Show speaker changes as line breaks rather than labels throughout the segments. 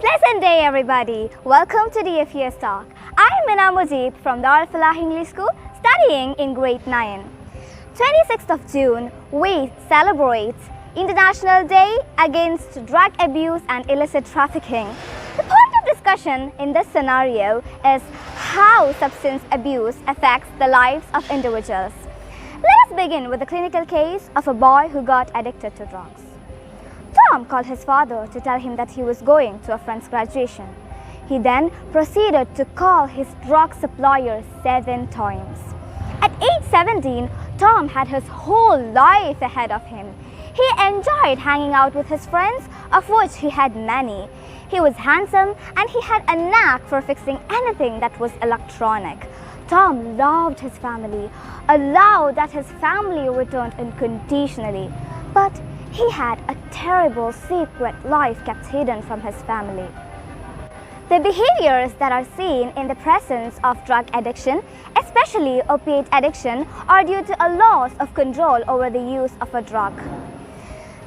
Pleasant day, everybody. Welcome to DFES Talk. I'm Mina Mujib from Dar Falah English School, studying in grade 9. 26th of June, we celebrate International Day Against Drug Abuse and Illicit Trafficking. The point of discussion in this scenario is how substance abuse affects the lives of individuals. Let us begin with the clinical case of a boy who got addicted to drugs. Tom called his father to tell him that he was going to a friend's graduation. He then proceeded to call his drug supplier 7 times. At age 17, Tom had his whole life ahead of him. He enjoyed hanging out with his friends, of which he had many. He was handsome and he had a knack for fixing anything that was electronic. Tom loved his family, allowed that his family returned unconditionally. But he had a terrible secret life kept hidden from his family. The behaviors that are seen in the presence of drug addiction, especially opiate addiction, are due to a loss of control over the use of a drug.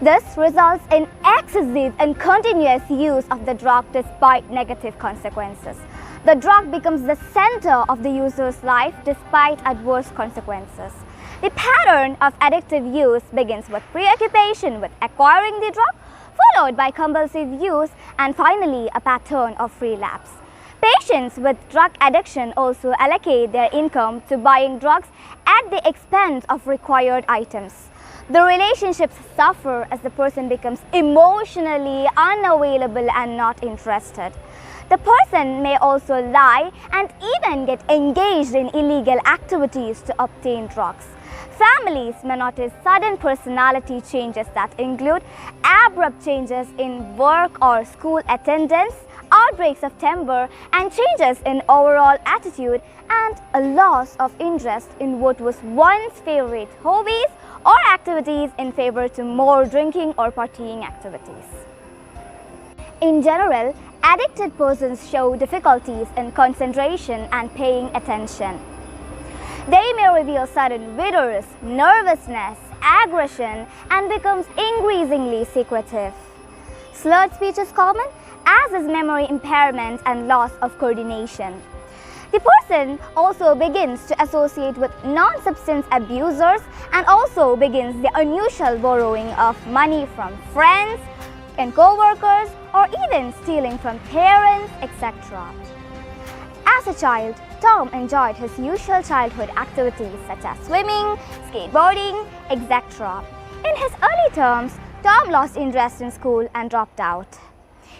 This results in excessive and continuous use of the drug despite negative consequences. The drug becomes the center of the user's life despite adverse consequences. The pattern of addictive use begins with preoccupation with acquiring the drug, followed by compulsive use, and finally a pattern of relapse. Patients with drug addiction also allocate their income to buying drugs at the expense of required items. The relationships suffer as the person becomes emotionally unavailable and not interested. The person may also lie and even get engaged in illegal activities to obtain drugs. Families may notice sudden personality changes that include abrupt changes in work or school attendance, outbreaks of temper, and changes in overall attitude, and a loss of interest in what was once favorite hobbies or activities in favor to more drinking or partying activities. In general, addicted persons show difficulties in concentration and paying attention. They may reveal sudden withers, nervousness, aggression, and becomes increasingly secretive. Slurred speech is common, as is memory impairment and loss of coordination. The person also begins to associate with non-substance abusers and also begins the unusual borrowing of money from friends and co-workers, or even stealing from parents, etc. As a child, Tom enjoyed his usual childhood activities such as swimming, skateboarding, etc. In his early terms, Tom lost interest in school and dropped out.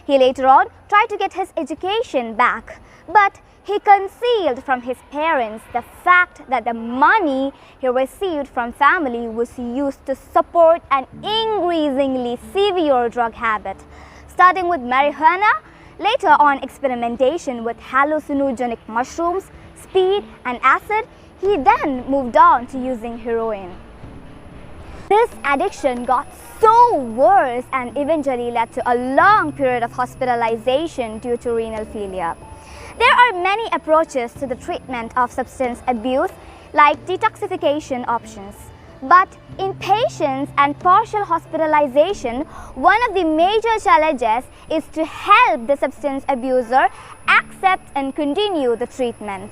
He later on tried to get his education back, but he concealed from his parents the fact that the money he received from family was used to support an increasingly severe drug habit, starting with marijuana, later on experimentation with hallucinogenic mushrooms, speed, and acid. He then moved on to using heroin. This addiction got so worse and eventually led to a long period of hospitalization due to renal failure. There are many approaches to the treatment of substance abuse, like detoxification options. But in patients and partial hospitalization, one of the major challenges is to help the substance abuser accept and continue the treatment.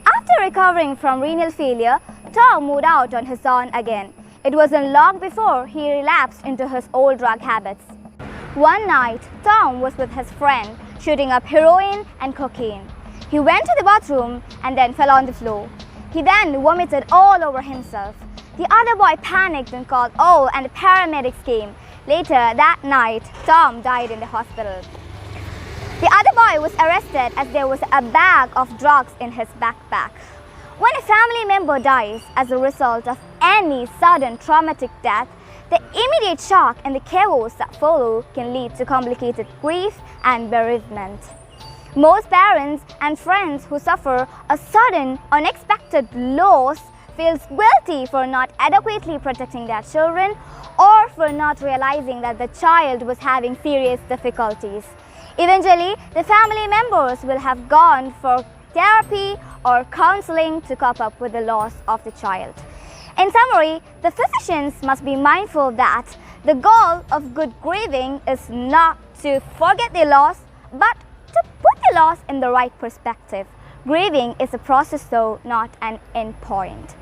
After recovering from renal failure, Tom moved out on his own again. It wasn't long before he relapsed into his old drug habits. One night, Tom was with his friend, shooting up heroin and cocaine. He went to the bathroom and then fell on the floor. He then vomited all over himself. The other boy panicked and called all, and the paramedics came. Later that night, Tom died in the hospital. The other boy was arrested as there was a bag of drugs in his backpack. When a family member dies as a result of any sudden traumatic death, the immediate shock and the chaos that follow can lead to complicated grief and bereavement. Most parents and friends who suffer a sudden, unexpected loss feels guilty for not adequately protecting their children or for not realizing that the child was having serious difficulties. Eventually, the family members will have gone for therapy or counseling to cope up with the loss of the child. In summary, the physicians must be mindful that the goal of good grieving is not to forget the loss, But to put the loss in the right perspective, grieving is a process though, not an end point.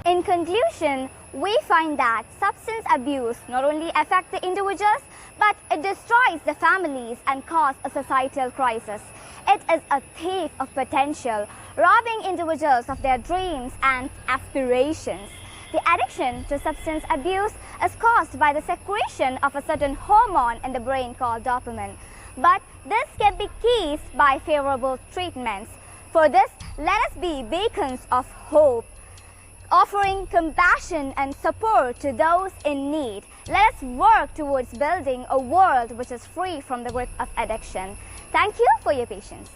In conclusion, we find that substance abuse not only affects the individuals, but it destroys the families and causes a societal crisis. It is a thief of potential, robbing individuals of their dreams and aspirations. The addiction to substance abuse is caused by the secretion of a certain hormone in the brain called dopamine. But this can be eased by favorable treatments. For this, let us be beacons of hope, offering compassion and support to those in need. Let us work towards building a world which is free from the grip of addiction. Thank you for your patience.